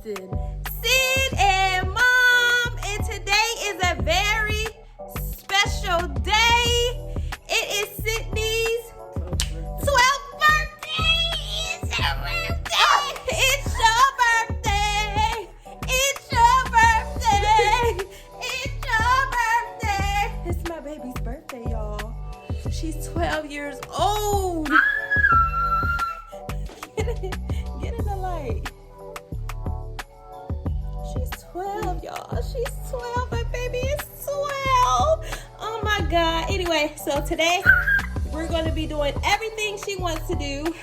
season. Sid and Mom, and today is a very special day. It is Sydney's 12th birthday. It's her birthday. It's your birthday. It's your birthday. It's your birthday. It's my baby's birthday, y'all. She's 12 years old. Get in the light. She's 12, y'all. She's 12. My baby is 12. Oh my God. Anyway, so today we're going to be doing everything she wants to do.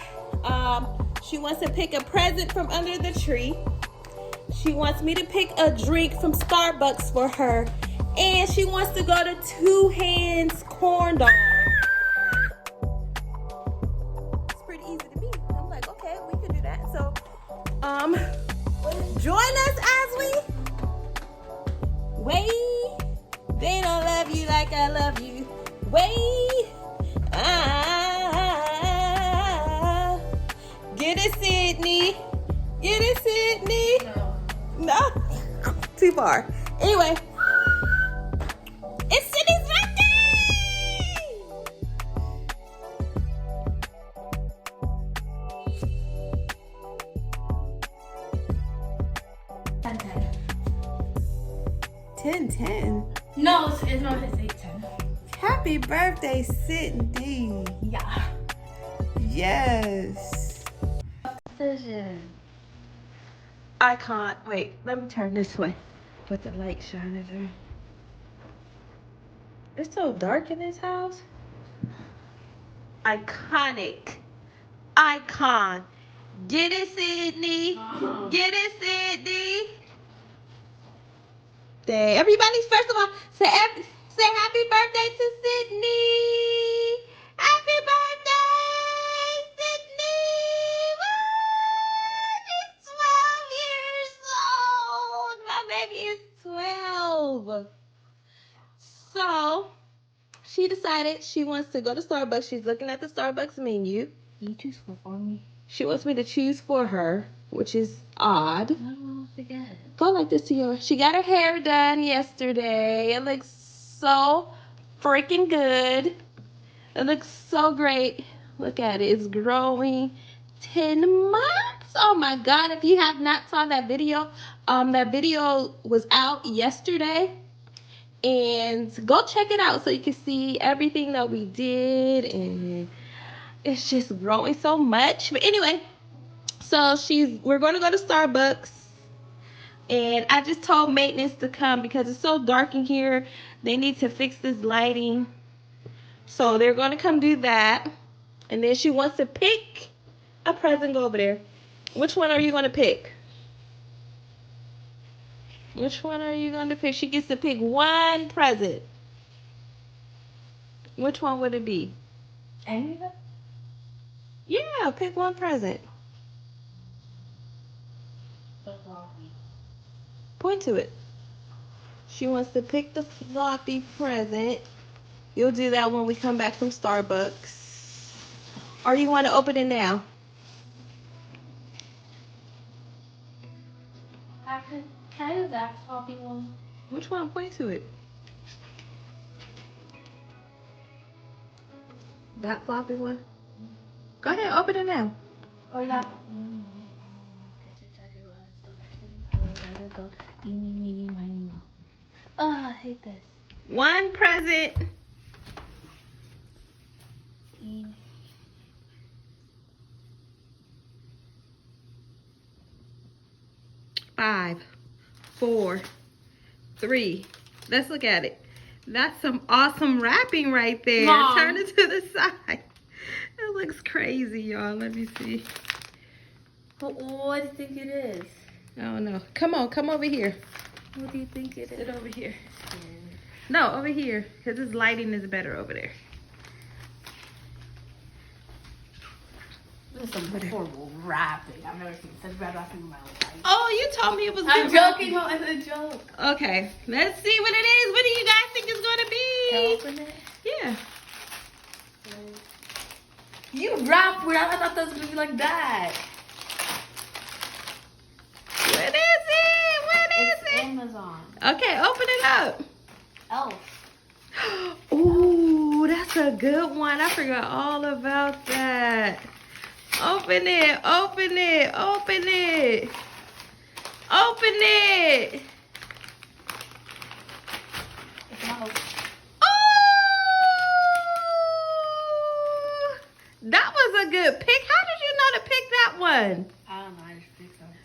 She wants to pick a present from under the tree. She wants me to pick a drink from Starbucks for her. And she wants to go to Two Hands Corn Dog. It's pretty easy to me. I'm like, okay, we can do that. So, join us as we wait. They don't love you like I love you. Wait. Get it, Sydney. Get it, Sydney. No. Too far. Anyway. It's Sydney's birthday! 10-10. No, it's not his 8-10. Happy birthday, Sydney. Yeah. Yes. Decision. I can't. Wait, let me turn this way. Put the light shining through. It's so dark in this house. Iconic. Icon. Get it, Sydney. Get it, Sydney. Day. Everybody's first of all, say happy birthday to Sydney. Happy birthday, Sydney. Woo! She's 12 years old. My baby is 12. So, she decided she wants to go to Starbucks. She's looking at the Starbucks menu. You choose for me. She wants me to choose for her, which is odd. No, forget it. Go like this to yours. She got her hair done yesterday. It looks so freaking good. It looks so great. Look at it. It's growing 10 months. Oh my God. If you have not saw that video was out yesterday. And go check it out so you can see everything that we did. And it's just growing so much. But anyway, so we're going to go to Starbucks. And I just told maintenance to come because it's so dark in here. They need to fix this lighting. So they're going to come do that. And then she wants to pick a present. Go over there. Which one are you going to pick? Which one are you going to pick? She gets to pick one present. Which one would it be? Any of them? Yeah, pick one present. Point to it. She wants to pick the floppy present. You'll do that when we come back from Starbucks. Or you want to open it now? Can I do that floppy one? Which one? Point to it. That floppy one? Go ahead, open it now. Or that? Oh, I hate this. One present. Five, 4, 3. Let's look at it. That's some awesome wrapping right there. Mom. Turn it to the side. It looks crazy, y'all. Let me see. What do you think it is? I don't know. Come on, come over here. What do you think it is? Sit over here. No, over here, because this lighting is better over there. This is some horrible wrapping. I've never seen such bad wrapping in my life. Oh, you told me it was I'm good joking. wrapping. No, it's a joke. Okay, let's see what it is. What do you guys think it's going to be? Can I open it? Yeah. You wrap weird. I thought that was going to be like that. What is Amazon. Okay, open it up. Elf. Ooh, that's a good one. I forgot all about that. Open it, open it, open it. Open it. It's not open. Oh, that was a good pick. How did you know to pick that one? I don't know. I just picked something.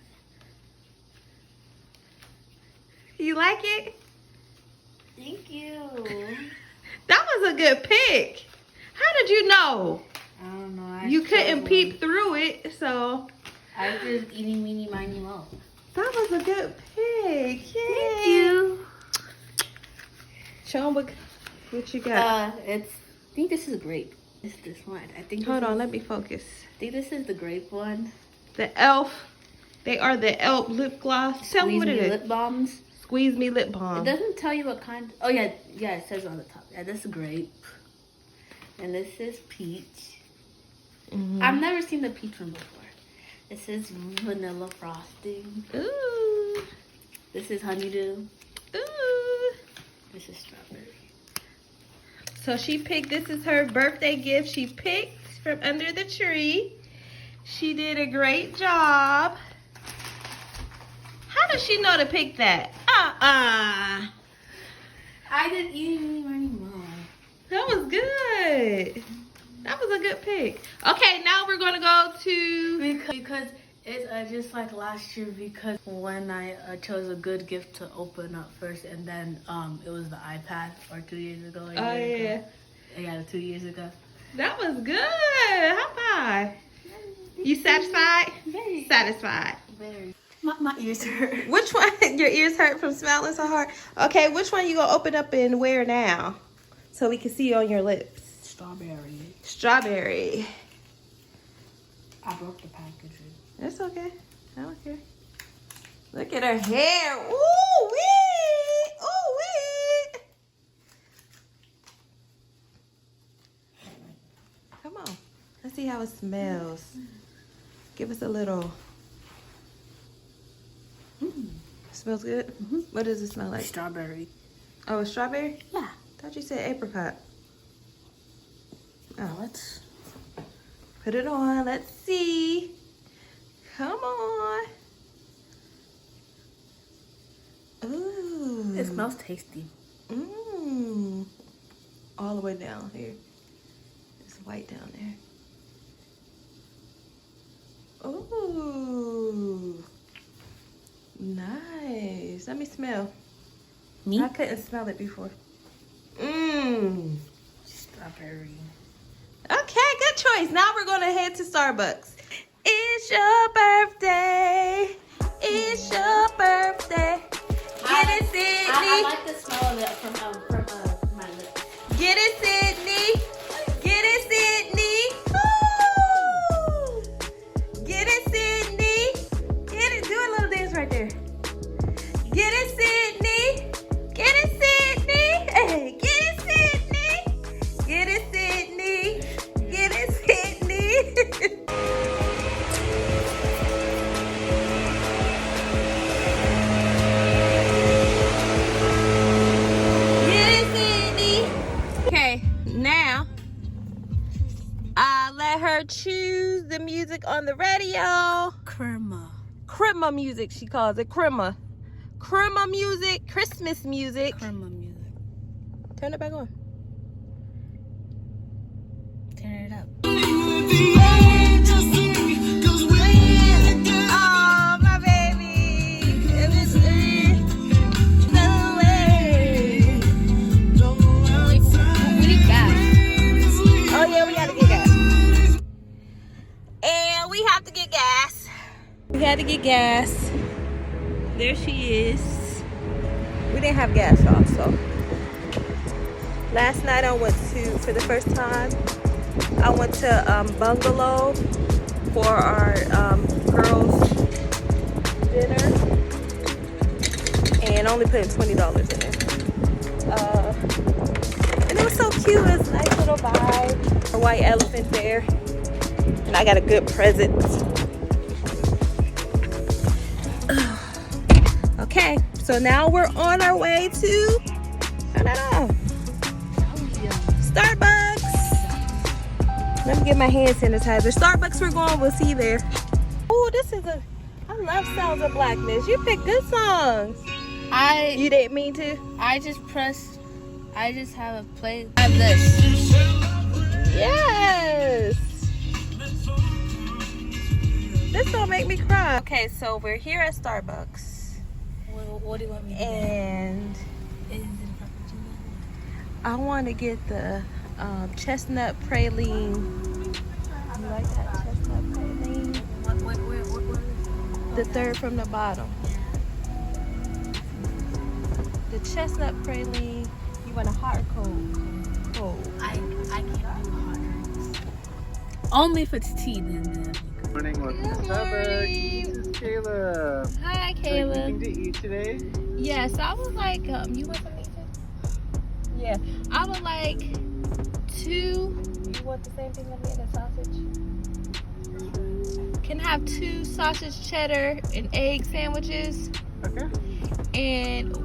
You like it? Thank you. That was a good pick. How did you know? I don't know. You couldn't peep through it, so. I was just eating meeny miny mo. That was a good pick. Yay. Thank you. Show them what you got. I think this is grape. It's this one. I think. Hold on, let me focus. I think this is the grape one. The Elf. They are the Elf lip gloss. Tell me what it is. Lip balms. Squeeze Me lip It balm. doesn't tell you what kind. Oh yeah, it says on the top. Yeah, this is grape. And this is peach. Mm-hmm. I've never seen the peach one before. This is vanilla frosting. Ooh. This is honeydew. Ooh. This is strawberry. So she picked, this is her birthday gift she picked from under the tree. She did a great job. How does she know to pick that? I didn't eat any anymore. That was good. That was a good pick. Okay, now we're gonna go to... Because it's just like last year, because when I chose a good gift to open up first, and then it was the iPad, or 2 years ago. Or Oh, yeah. Yeah, 2 years ago. That was good. High five. You satisfied? Very. Satisfied. Very. My ears hurt. Which one? Your ears hurt from smiling so hard? Okay, which one you gonna open up and wear now? So we can see on your lips. Strawberry. Strawberry. I broke the packaging. That's okay. I don't care. Look at her hair. Ooh wee! Ooh wee! Come on. Let's see how it smells. Give us a little. Smells good? Mm-hmm. What does it smell like? Strawberry. Oh, it's strawberry? Yeah. Thought you said apricot. Oh, Let's put it on. Let's see. Come on. Ooh. It smells tasty. Mmm. All the way down here. It's white down there. Ooh. Nice. Let me smell. Me? I couldn't smell it before. Mmm. Strawberry. Okay, good choice. Now we're gonna head to Starbucks. It's your birthday. It's your birthday. Get it, Sydney. I like the smell of it from my lips. Get it, Sydney. Get it, Sydney. Woo! Get it, Sydney. Get it. Do a little dance right there. Get it, Sydney. Get it, Sydney. Hey, get it, Sydney. Get it, Sydney. Get it, Sydney. Okay, now I let her choose the music on the radio. Crema music, she calls it. Crema music, Christmas music. Crema music. Turn it back on. Turn it up. Oh, my baby. No way. We need gas. Oh, yeah, we gotta get gas. And we have to get gas. We had to get gas. There she is. We didn't have gas, y'all, so. Last night I went to, for the first time, I went to Bungalow for our girls' dinner. And only put in $20 in there. And it was so cute. It was a nice little vibe. A white elephant there. And I got a good present. Okay, So now we're on our way to Starbucks. Let me get my hand sanitizer. Starbucks we're going, we'll see you there. Oh, I love Sounds of Blackness. You pick good songs. You didn't mean to? I just have a play. I have this. Yes. This don't make me cry. Okay, so we're here at Starbucks. What do you want me to do? And I want to get the chestnut praline. You like that chestnut praline? What? The third from the bottom. The chestnut praline. You want a hot or cold? Cold. I can't do hot drinks. Only if it's tea, then. Morning, welcome to Starbucks. This is Caleb. Hi, Caleb. Caleb. Anything to eat today? Yes, I would like. You want something to? Yeah, I would like 2. You want the same thing as me, the sausage? Can I have 2 sausage cheddar and egg sandwiches? Okay. And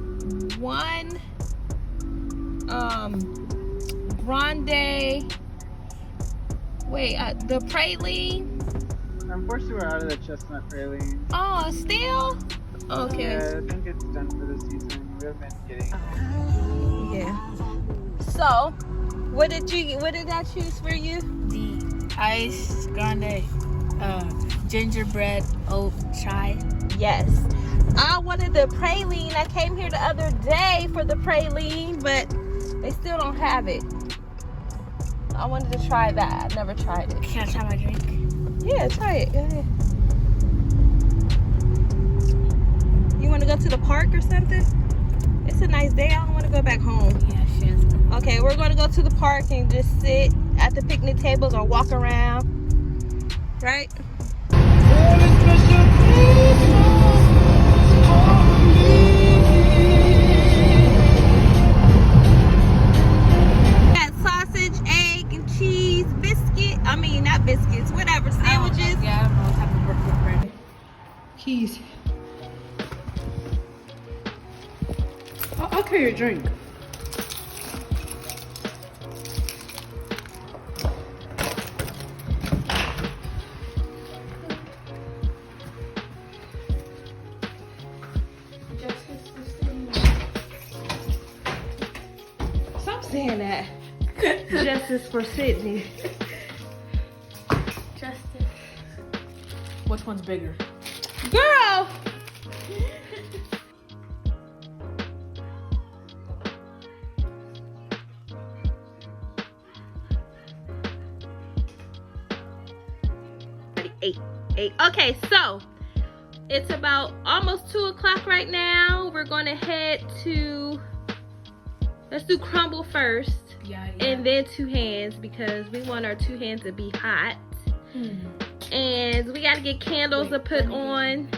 1 grande. Wait, the praline. Unfortunately, we're out of the chestnut praline. Oh, still? Okay. Yeah, I think it's done for the season. We haven't been getting. Yeah. So, what did I choose for you? The ice grande, gingerbread oat chai. Yes. I wanted the praline. I came here the other day for the praline, but they still don't have it. I wanted to try that. I never tried it. Can I try my drink? Yeah, try it. Go ahead. You want to go to the park or something? It's a nice day. I don't want to go back home. Yeah, she is. Okay, we're going to go to the park and just sit at the picnic tables or walk around. Right? Got sausage, egg, and cheese, biscuit. I mean, not biscuits, whatever. Sandwiches. Yeah, I don't know what type of breakfast bread. Keys. I'll carry your drink. Stop saying that. Justice for Sydney. Justice. Which one's bigger? Girl! Eight. Okay, so it's about almost 2 o'clock right now. We're gonna head to, let's do crumble first. Yeah. And then 2 hands because we want our 2 hands to be hot. And we gotta get candles to put on.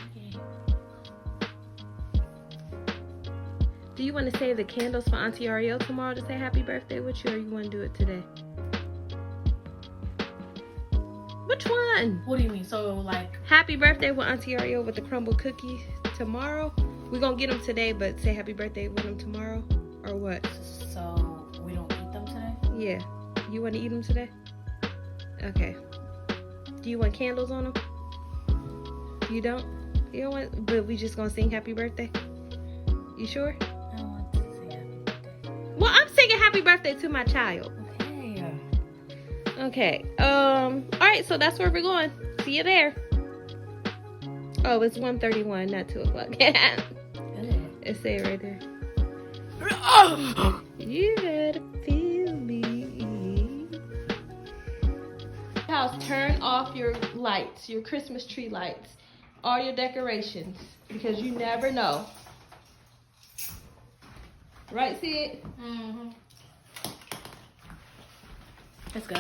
Do you want to save the candles for Auntie Ariel tomorrow to say happy birthday with you, or you want to do it today? Which one? What do you mean? So like Happy birthday with Auntie Ariel with the crumble cookies tomorrow? We're gonna get them today, but say happy birthday with them tomorrow, or what? so we don't eat them today? Yeah. You want to eat them today? Okay. Do you want candles on them? You don't? You don't want? But we just gonna sing happy birthday? You sure? I don't want to say happy birthday. Well, I'm singing happy birthday to my child. Okay. Okay. All right. So that's where we're going. See you there. Oh, it's 1:31, not 2 o'clock. It say it right there. You gotta feel me. House, turn off your lights, your Christmas tree lights, all your decorations, because you never know. Right, Sid? Mm-hmm. Let's go.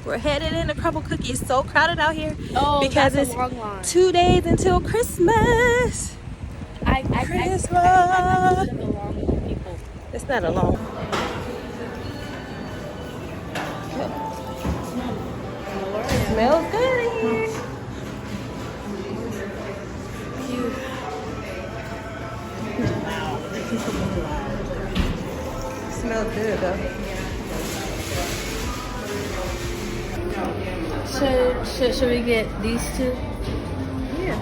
We're headed in to Crumble Cookie. It's so crowded out here because that's it's a long line. 2 days until Christmas. Christmas. It's not a long. Smells good in here. Smells good though. Should we get these two? Yeah.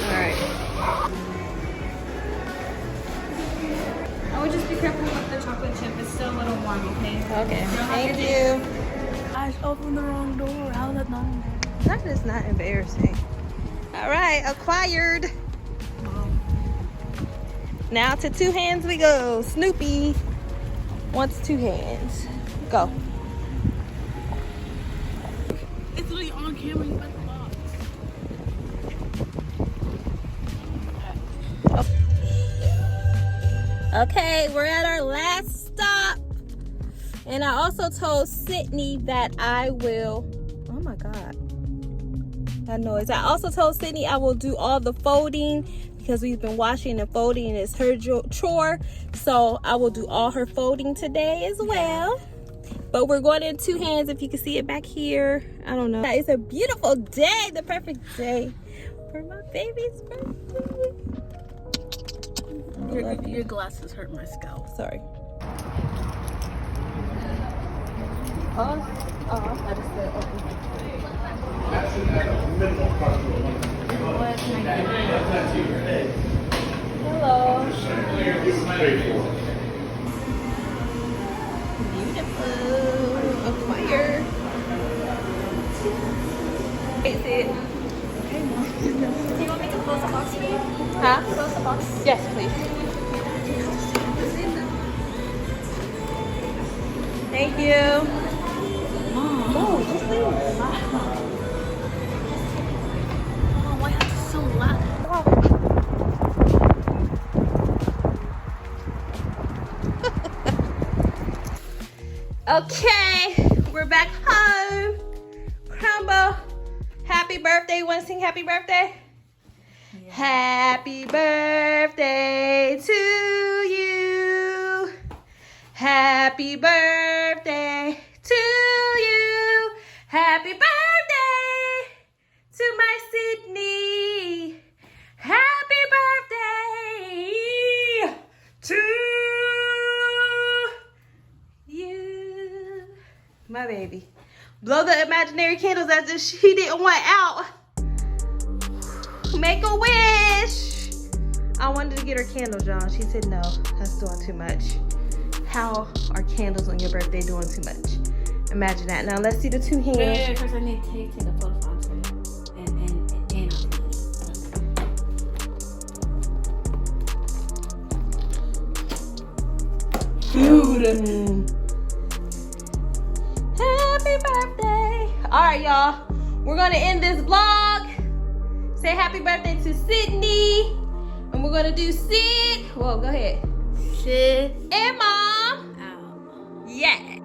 Alright. I would just be careful with the chocolate chip. It's still a little warm, okay? Okay. Thank you. I opened the wrong door. How is that not? That is not embarrassing. Alright, acquired. Now to two hands we go. Snoopy wants two hands. Go. It's literally on camera. You got the box. Okay, we're at our last stop. And I also told Sydney that I will, oh my God, that noise. I also told Sydney I will do all the folding because we've been washing and folding and it's her chore. So I will do all her folding today as well. But we're going in two hands, if you can see it back here. I don't know. It's a beautiful day, the perfect day for my baby's birthday. Your glasses hurt my scalp. Sorry. I just said open. Hello. Beautiful. Acquire. Is it? Do you want me to close the box for you? Huh? Close the box. Yes, please. Thank you. Mom. Oh, just leave it. Mom, why is it so loud? Okay, we're back home. Crumble, happy birthday. You want to sing happy birthday? Yeah. Happy birthday to you. Happy birthday to you. Happy birthday to my Sydney. Happy birthday to you, my baby. Blow the imaginary candles as if she didn't want out. Make a wish. I wanted to get her candles, y'all. She said no, that's doing too much. How are candles on your birthday doing too much? Imagine that. Now let's see the two hands. Wait, first I need to take a photo for Andre. And Dude. Happy birthday. All right, y'all. We're going to end this vlog. Say happy birthday to Sydney. And we're going to do Sid. Whoa, go ahead. Sid And Mom. out. Yeah.